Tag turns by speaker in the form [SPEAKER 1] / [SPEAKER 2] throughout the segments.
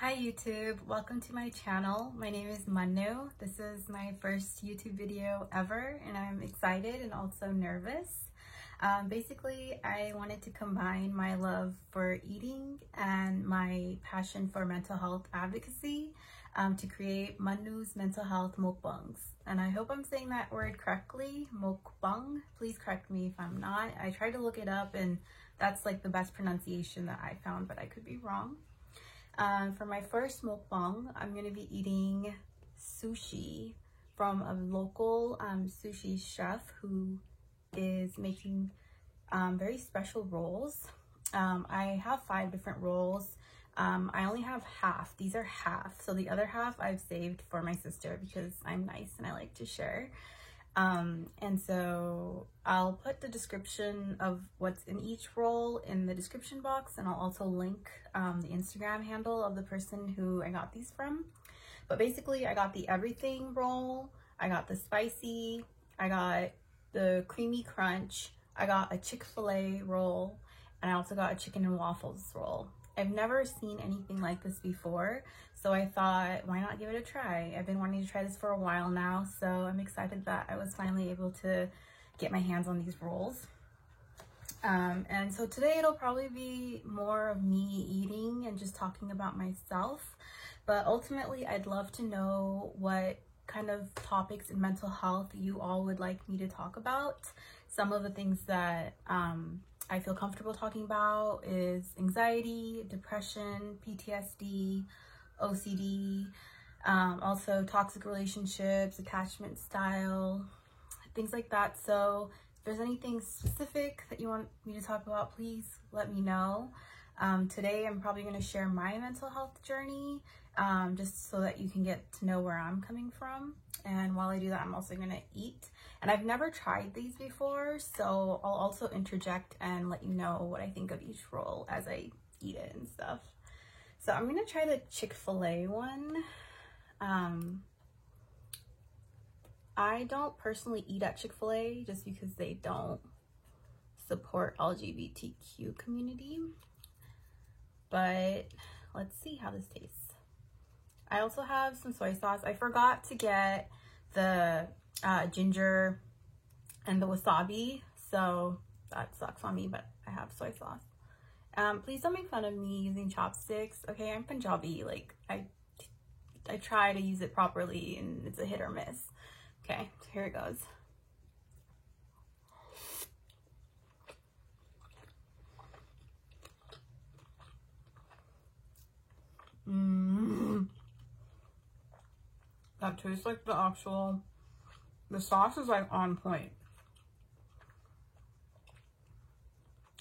[SPEAKER 1] Hi YouTube, welcome to my channel. My name is Manu. This is my first YouTube video ever and I'm excited and also nervous. Basically, I wanted to combine my love for eating and my passion for mental health advocacy to create Manu's mental health mukbangs. And I hope I'm saying that word correctly, mukbang. Please correct me if I'm not. I tried to look it up and that's like the best pronunciation that I found, but I could be wrong. For my first mukbang, I'm going to be eating sushi from a local sushi chef who is making very special rolls. I have 5 different rolls. I only have half. These are half. So the other half I've saved for my sister because I'm nice and I like to share. And so I'll put the description of what's in each roll in the description box, and I'll also link the Instagram handle of the person who I got these from. But basically I got the everything roll, I got the spicy, I got the creamy crunch, I got a Chick-fil-A roll, and I also got a chicken and waffles roll. I've never seen anything like this before, so I thought, why not give it a try? I've been wanting to try this for a while now, so I'm excited that I was finally able to get my hands on these rolls. And so today it'll probably be more of me eating and just talking about myself, but ultimately I'd love to know what kind of topics in mental health you all would like me to talk about. Some of the things that I feel comfortable talking about is anxiety, depression, PTSD, OCD, also toxic relationships, attachment style, things like that. So if there's anything specific that you want me to talk about, please let me know. Today I'm probably going to share my mental health journey, just so that you can get to know where I'm coming from. And while I do that, I'm also going to eat. And I've never tried these before, so I'll also interject and let you know what I think of each roll as I eat it and stuff. So I'm going to try the Chick-fil-A one. I don't personally eat at Chick-fil-A just because they don't support LGBTQ community. But let's see how this tastes. I also have some soy sauce. I forgot to get the ginger and the wasabi, so that sucks on me, but I have soy sauce. Please don't make fun of me using chopsticks. Okay, I'm Punjabi. Like I try to use it properly and it's a hit or miss. Okay, so here it goes. That tastes like the sauce is like on point.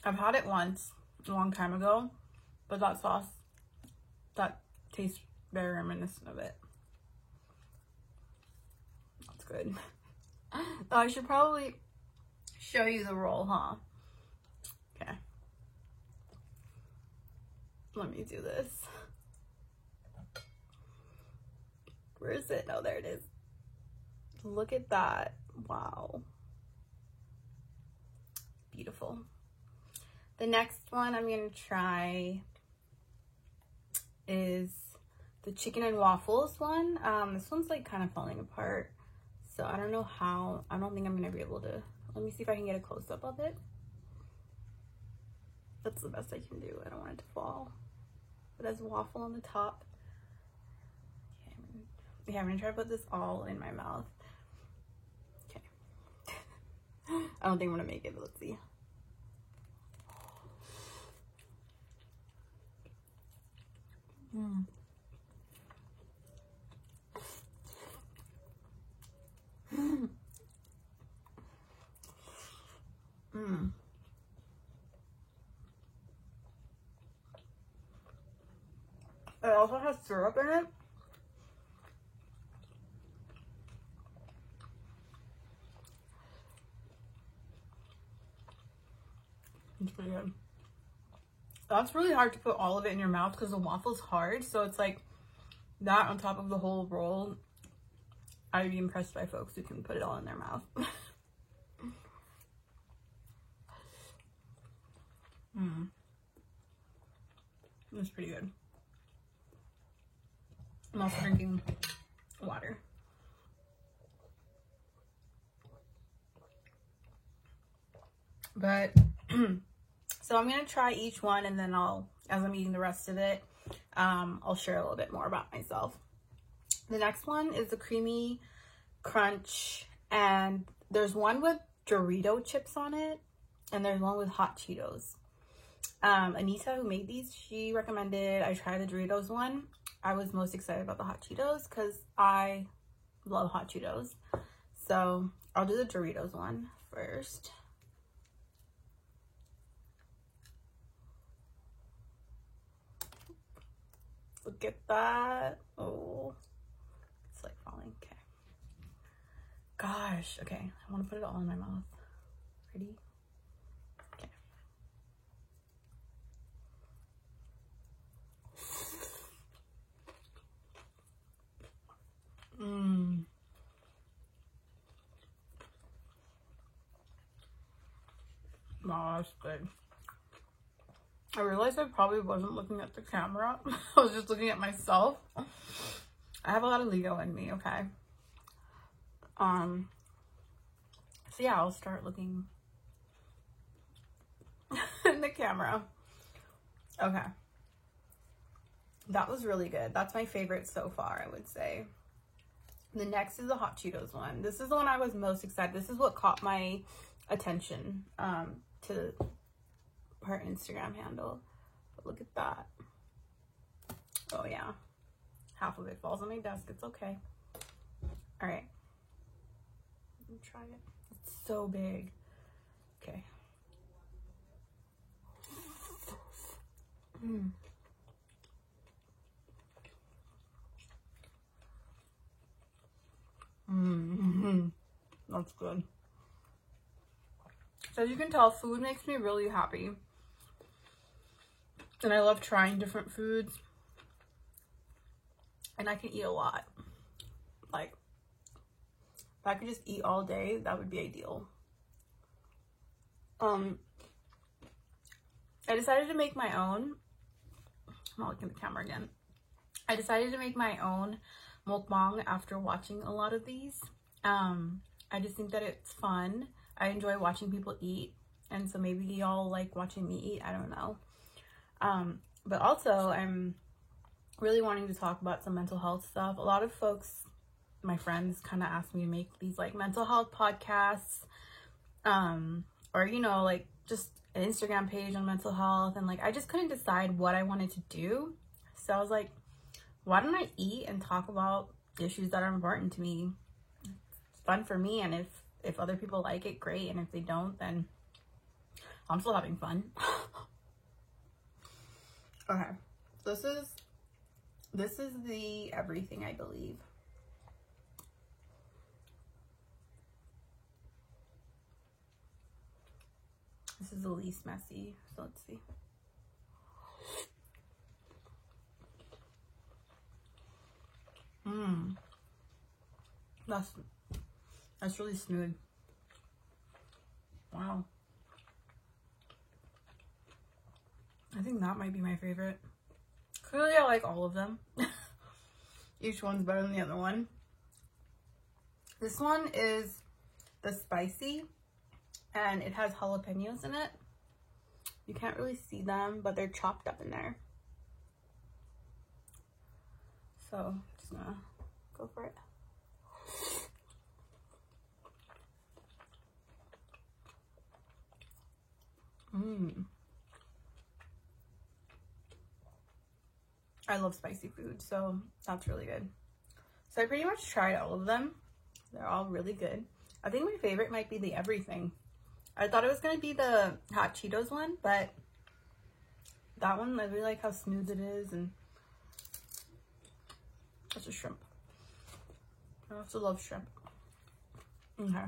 [SPEAKER 1] I've had it once a long time ago, but that sauce, that tastes very reminiscent of it. That's good. I should probably show you the roll, huh? Okay. Let me do this. Where is it? Oh, there it is. Look at that. Wow. Beautiful. The next one I'm going to try is the chicken and waffles one. This one's like kind of falling apart, so I don't know how. I don't think I'm going to be able to. Let me see if I can get a close-up of it. That's the best I can do. I don't want it to fall. It has waffle on the top. Okay, I'm going to try to put this all in my mouth. Okay. I don't think I'm going to make it, but let's see. It also has syrup in it. It's pretty good. That's really hard to put all of it in your mouth because the waffle's hard, so it's like that on top of the whole roll. I'd be impressed by folks who can put it all in their mouth. It's pretty good. I'm also drinking water. But so I'm gonna try each one, and then as I'm eating the rest of it, I'll share a little bit more about myself. The next one is the Creamy Crunch, and there's one with Dorito chips on it, and there's one with hot Cheetos. Anita, who made these, she recommended I try the Doritos one. I was most excited about the hot Cheetos because I love hot Cheetos. So I'll do the Doritos one first. Look at that. Oh, it's like falling. Okay. Gosh. Okay. I want to put it all in my mouth. Ready? Okay. Mmm. Wow, that's good. I realized I probably wasn't looking at the camera. I was just looking at myself. I have a lot of Leo in me, okay? So yeah, I'll start looking in the camera. Okay. That was really good. That's my favorite so far, I would say. The next is the hot Cheetos one. This is the one I was most excited. This is what caught my attention to her Instagram handle. But look at that. Oh yeah. Half of it falls on my desk. It's okay. All right. Let me try it. It's so big. Okay. Mm. Mm-hmm. That's good. So as you can tell, food makes me really happy. And I love trying different foods. And I can eat a lot. Like, if I could just eat all day, that would be ideal. I decided to make my own. I'm not looking at the camera again. I decided to make my own mukbang after watching a lot of these. I just think that it's fun. I enjoy watching people eat, and so maybe y'all like watching me eat. I don't know. But also, I'm really wanting to talk about some mental health stuff. A lot of folks, my friends, kind of asked me to make these like mental health podcasts, or you know, like just an Instagram page on mental health, and like I just couldn't decide what I wanted to do. So I was like, why don't I eat and talk about issues that are important to me? It's fun for me, and if other people like it, great, and if they don't, then I'm still having fun. Okay, this is the everything, I believe. This is the least messy, so let's see. That's really smooth. Wow. I think that might be my favorite. Clearly, I like all of them. Each one's better than the other one. This one is the spicy, and it has jalapenos in it. You can't really see them, but they're chopped up in there. So, just gonna go for it. I love spicy food, so that's really good. So I pretty much tried all of them. They're all really good. I think my favorite might be the everything. I thought it was going to be the hot Cheetos one, but that one, I really like how smooth it is, and that's a shrimp. I also love shrimp. Okay.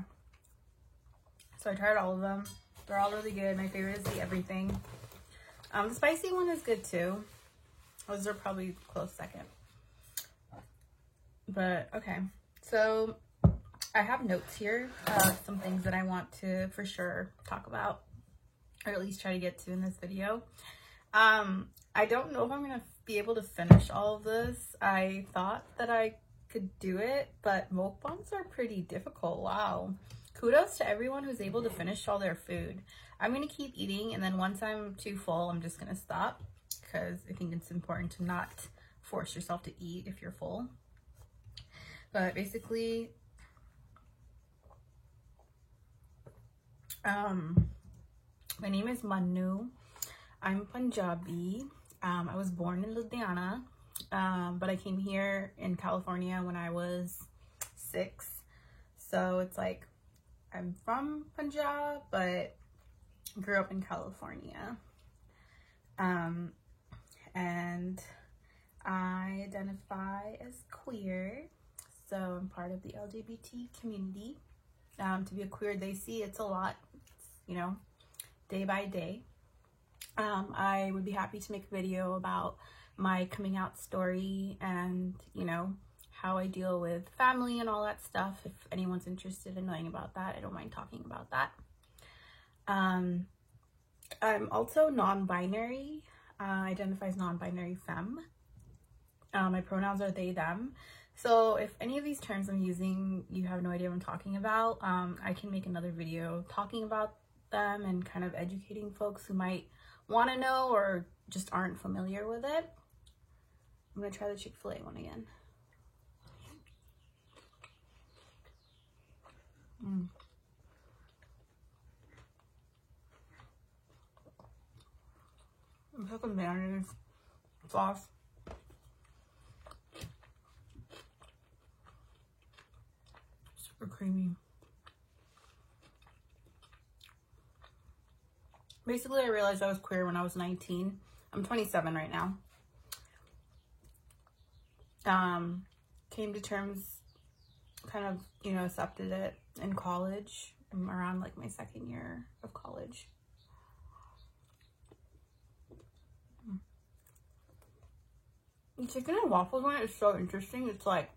[SPEAKER 1] So I tried all of them. They're all really good. My favorite is the everything. The spicy one is good too. Those are probably close second. But okay. So I have notes here of some things that I want to for sure talk about, or at least try to get to in this video. I don't know if I'm gonna be able to finish all of this. I thought that I could do it, but mukbangs are pretty difficult. Wow. Kudos to everyone who's able to finish all their food. I'm going to keep eating, and then once I'm too full, I'm just going to stop, because I think it's important to not force yourself to eat if you're full. But basically, my name is Manu. I'm Punjabi. I was born in Ludhiana, but I came here in California when I was 6. So it's like I'm from Punjab, but grew up in California. And I identify as queer, so I'm part of the LGBT community. To be a queer, they see it's a lot, you know, day by day. I would be happy to make a video about my coming out story and, you know, how I deal with family and all that stuff. If anyone's interested in knowing about that, I don't mind talking about that. I'm also non-binary. Identify as non-binary femme. My pronouns are they, them. So if any of these terms I'm using, you have no idea what I'm talking about, I can make another video talking about them and kind of educating folks who might want to know or just aren't familiar with it. I'm going to try the Chick-fil-A one again. I'm talking mayonnaise sauce. Super creamy. Basically, I realized I was queer when I was 19. I'm 27 right now. Came to terms, kind of, you know, accepted it in college. I'm around like my 2nd year of college. The chicken and waffles one is so interesting. It's like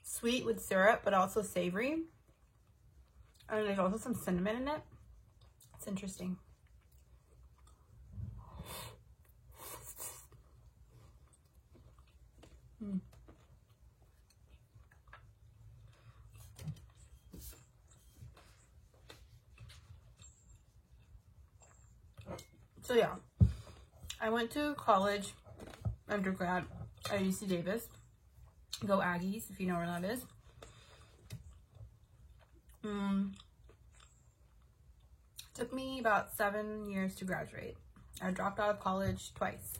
[SPEAKER 1] sweet with syrup, but also savory. And there's also some cinnamon in it. It's interesting. So yeah, I went to college, undergrad at UC Davis. Go Aggies, if you know where that is. Took me about 7 years to graduate. I dropped out of college twice.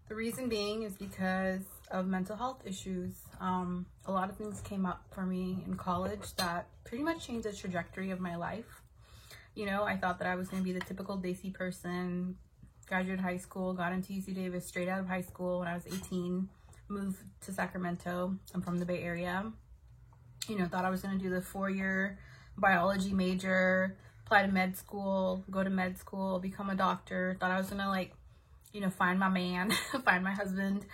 [SPEAKER 1] The reason being is because of mental health issues. A lot of things came up for me in college that pretty much changed the trajectory of my life. You know, I thought that I was going to be the typical Desi person, graduated high school, got into UC Davis straight out of high school when I was 18, moved to Sacramento. I'm from the Bay Area. You know, thought I was going to do the 4-year biology major, apply to med school, go to med school, become a doctor. Thought I was going to, like, you know, find my man, find my husband,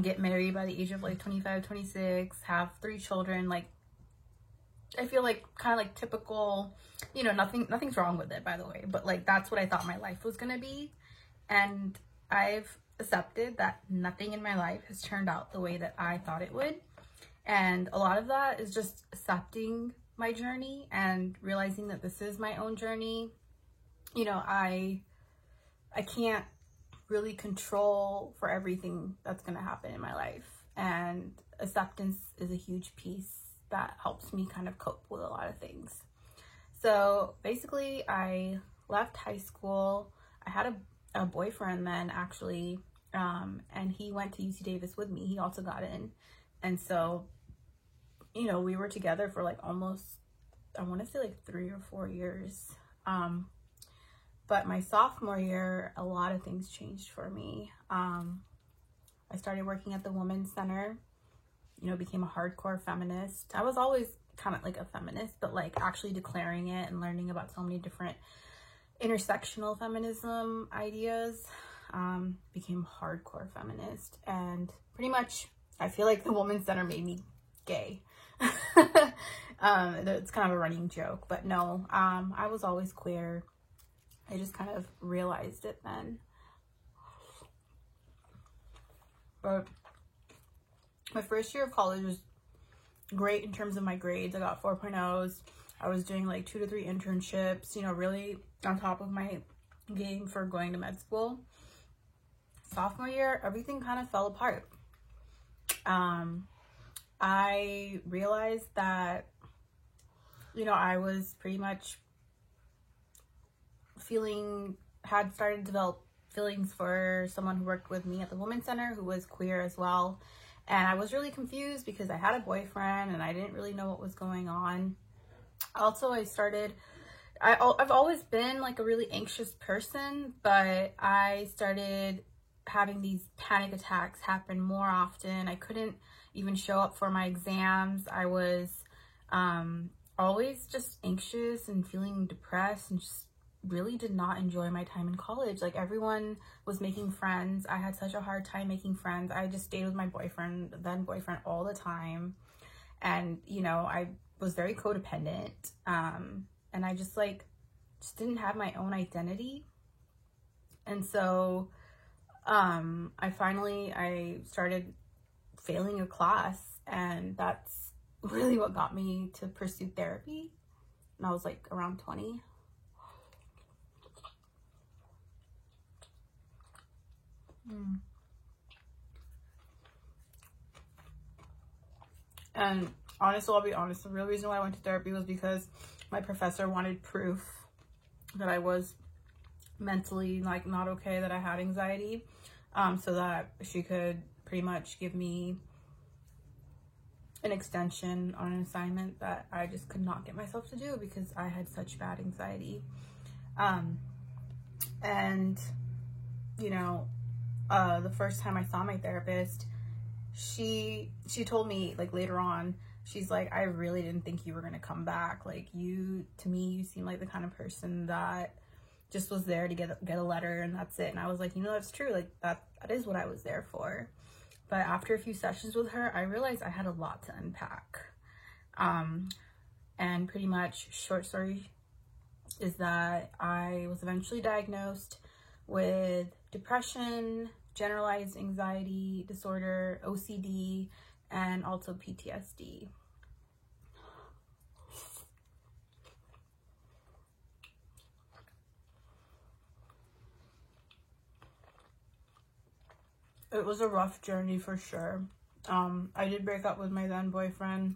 [SPEAKER 1] get married by the age of like 25, 26, have 3 children. Like, I feel like kind of like typical, you know, nothing's wrong with it, by the way, but like that's what I thought my life was gonna be. And I've accepted that nothing in my life has turned out the way that I thought it would. And a lot of that is just accepting my journey and realizing that this is my own journey. You know, I can't really control for everything that's gonna happen in my life, and acceptance is a huge piece that helps me kind of cope with a lot of things. So basically, I left high school. I had a boyfriend then, actually, and he went to UC Davis with me. He also got in. And so, you know, we were together for like almost, I want to say like 3 or 4 years. But my sophomore year, a lot of things changed for me. I started working at the Women's Center, you know, became a hardcore feminist. I was always kind of like a feminist, but like actually declaring it and learning about so many different intersectional feminism ideas, became hardcore feminist. And pretty much, I feel like the Women's Center made me gay. It's kind of a running joke, but no, I was always queer. I just kind of realized it then. But my first year of college was great in terms of my grades. I got 4.0s. I was doing like 2 to 3 internships, you know, really on top of my game for going to med school. Sophomore year, everything kind of fell apart. I realized that, you know, I was pretty much had started to develop feelings for someone who worked with me at the Women's Center who was queer as well. And I was really confused because I had a boyfriend and I didn't really know what was going on. Also, I've always been like a really anxious person, but I started having these panic attacks happen more often. I couldn't even show up for my exams. I was always just anxious and feeling depressed and just really did not enjoy my time in college. Like, everyone was making friends. I had such a hard time making friends. I just stayed with my then boyfriend all the time. And, you know, I was very codependent. And I just didn't have my own identity. And so I started failing a class, and that's really what got me to pursue therapy. And I was like around 20. And honestly, I'll be honest, the real reason why I went to therapy was because my professor wanted proof that I was mentally not okay, that I had anxiety, so that she could pretty much give me an extension on an assignment that I just could not get myself to do because I had such bad anxiety. And you know, the first time I saw my therapist, she told me, like, later on, she's like, I really didn't think you were gonna come back. Like, to me, you seem like the kind of person that just was there to get a letter and that's it. And I was like, you know, that's true. Like, that is what I was there for. But after a few sessions with her, I realized I had a lot to unpack. And pretty much, short story is that I was eventually diagnosed with depression, generalized anxiety disorder, OCD, and also PTSD. It was a rough journey for sure. I did break up with my then boyfriend,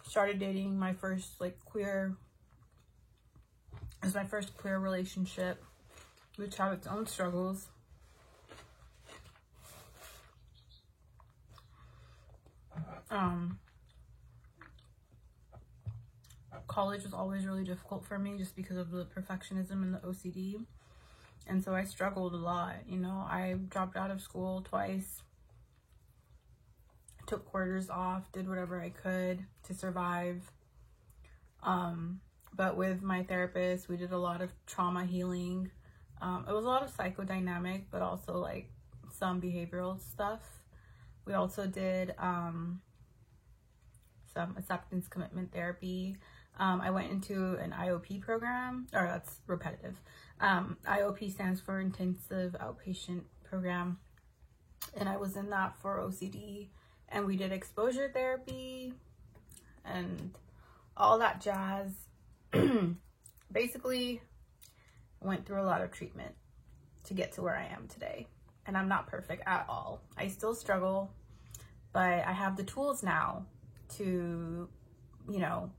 [SPEAKER 1] started dating my first queer relationship, which had its own struggles. College was always really difficult for me just because of the perfectionism and the OCD. And so I struggled a lot. You know, I dropped out of school twice, took quarters off, did whatever I could to survive. But with my therapist, we did a lot of trauma healing. It was a lot of psychodynamic, but also like some behavioral stuff. We also did some acceptance commitment therapy. I went into an IOP program, or that's repetitive. IOP stands for Intensive Outpatient Program. And I was in that for OCD. And we did exposure therapy and all that jazz. Basically, went through a lot of treatment to get to where I am today. And I'm not perfect at all. I still struggle, but I have the tools now to, you know,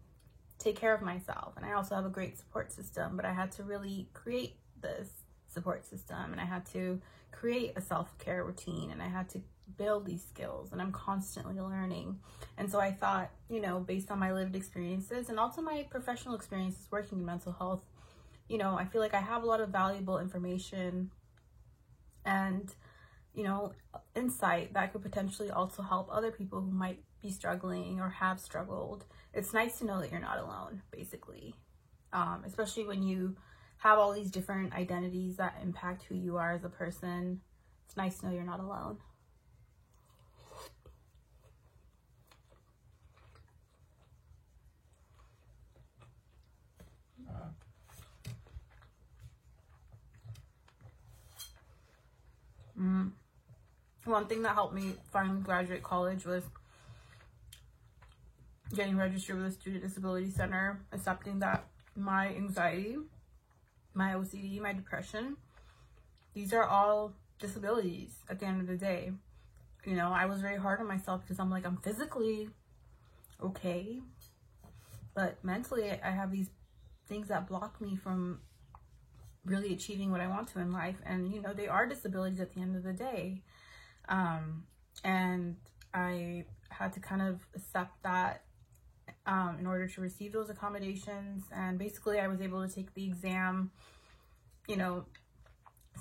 [SPEAKER 1] take care of myself. And I also have a great support system, but I had to really create this support system, and I had to create a self-care routine, and I had to build these skills, and I'm constantly learning. And so I thought, you know, based on my lived experiences and also my professional experiences working in mental health, you know, I feel like I have a lot of valuable information and, you know, insight that could potentially also help other people who might be struggling or have struggled. It's nice to know that you're not alone, basically, especially when you have all these different identities that impact who you are as a person. It's nice to know you're not alone. one thing that helped me finally graduate college was getting registered with the Student Disability Center, accepting that my anxiety, my OCD, my depression, these are all disabilities at the end of the day. You know, I was very hard on myself because I'm like, I'm physically okay, but mentally I have these things that block me from really achieving what I want to in life. And, you know, they are disabilities at the end of the day. And I had to kind of accept that in order to receive those accommodations. And basically I was able to take the exam, you know,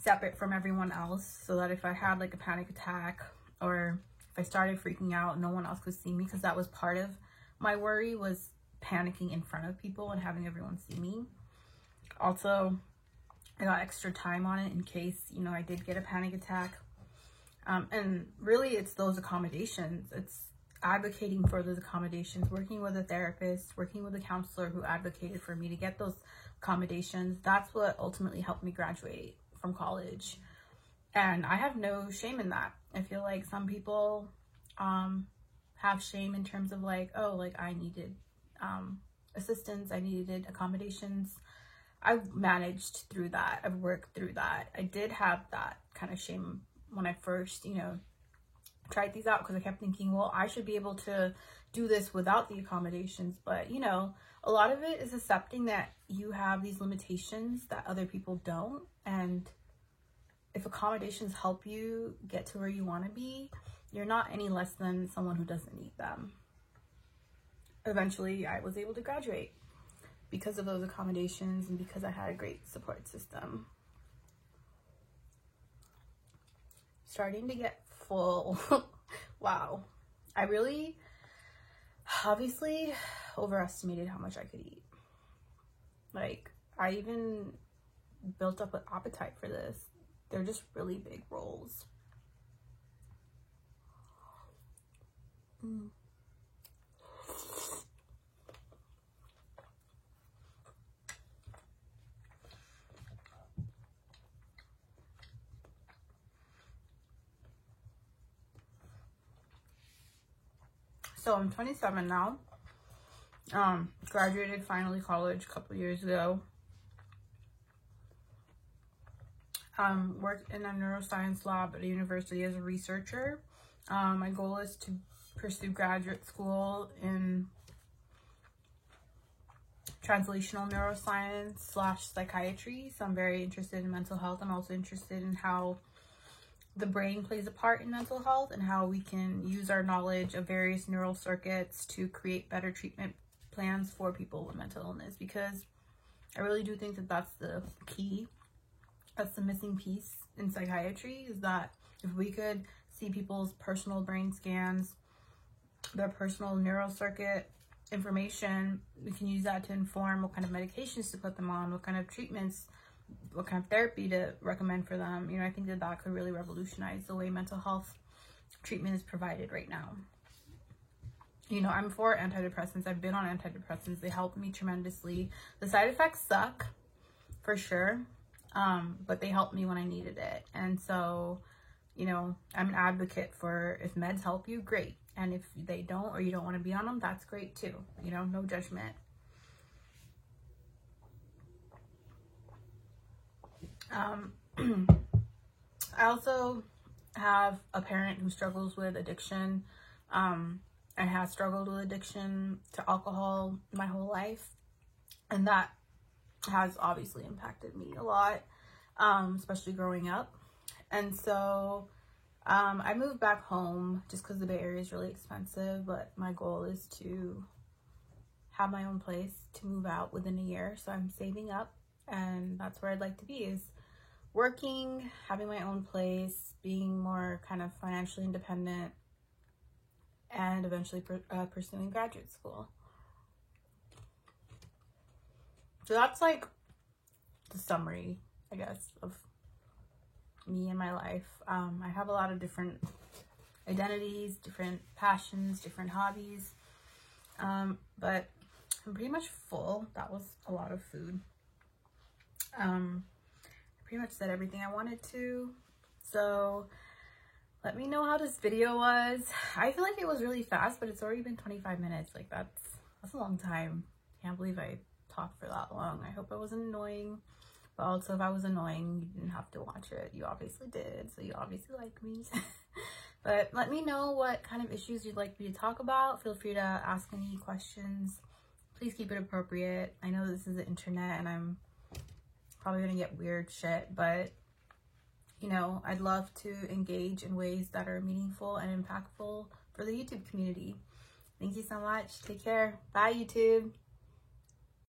[SPEAKER 1] separate from everyone else, so that if I had like a panic attack or if I started freaking out, no one else could see me, because that was part of my worry, was panicking in front of people and having everyone see me. Also, I got extra time on it in case, you know, I did get a panic attack. And really it's those accommodations. It's advocating for those accommodations, working with a therapist, working with a counselor who advocated for me to get those accommodations. That's what ultimately helped me graduate from college. And I have no shame in that. I feel like some people have shame in terms of like, oh, like I needed assistance, I needed accommodations. I've managed through that. I've worked through that. I did have that kind of shame when I first, you know, tried these out, because I kept thinking, well, I should be able to do this without the accommodations. But, you know, a lot of it is accepting that you have these limitations that other people don't. And if accommodations help you get to where you want to be, you're not any less than someone who doesn't need them. Eventually, I was able to graduate because of those accommodations and because I had a great support system. Starting to get full. Wow. I really obviously overestimated how much I could eat. Like, I even built up an appetite for this. They're just really big rolls. So I'm 27 now. Graduated finally college a couple years ago. Worked in a neuroscience lab at a university as a researcher. My goal is to pursue graduate school in translational neuroscience / psychiatry. So I'm very interested in mental health. I'm also interested in how the brain plays a part in mental health and how we can use our knowledge of various neural circuits to create better treatment plans for people with mental illness, because I really do think that that's the key. That's the missing piece in psychiatry, is that if we could see people's personal brain scans, their personal neural circuit information, we can use that to inform what kind of medications to put them on, what kind of treatments, what kind of therapy to recommend for them. You know, I think that that could really revolutionize the way mental health treatment is provided right now. You know, I'm for antidepressants. I've been on antidepressants. They help me tremendously. The side effects suck, for sure, but they helped me when I needed it. And so, you know, I'm an advocate for, if meds help you, great. And if they don't, or you don't want to be on them, that's great too. You know, no judgment. I also have a parent who struggles with addiction, and has struggled with addiction to alcohol my whole life. And that has obviously impacted me a lot, especially growing up. And so I moved back home just because the Bay Area is really expensive, but my goal is to have my own place, to move out within a year. So I'm saving up, and that's where I'd like to be, is working, having my own place, being more kind of financially independent, and eventually pursuing graduate school. So that's like the summary, I guess, of me and my life. I have a lot of different identities, different passions, different hobbies, but I'm pretty much full. That was a lot of food. I pretty much said everything I wanted to. So let me know how this video was. I feel like it was really fast, but it's already been 25 minutes. Like that's a long time. Can't believe I talked for that long. I hope I wasn't annoying. But also, if I was annoying, you didn't have to watch it. You obviously did, so you obviously like me. But let me know what kind of issues you'd like me to talk about. Feel free to ask any questions. Please keep it appropriate. I know this is the internet and I'm probably gonna get weird shit, but you know, I'd love to engage in ways that are meaningful and impactful for the YouTube community. Thank you so much. Take care. Bye, YouTube.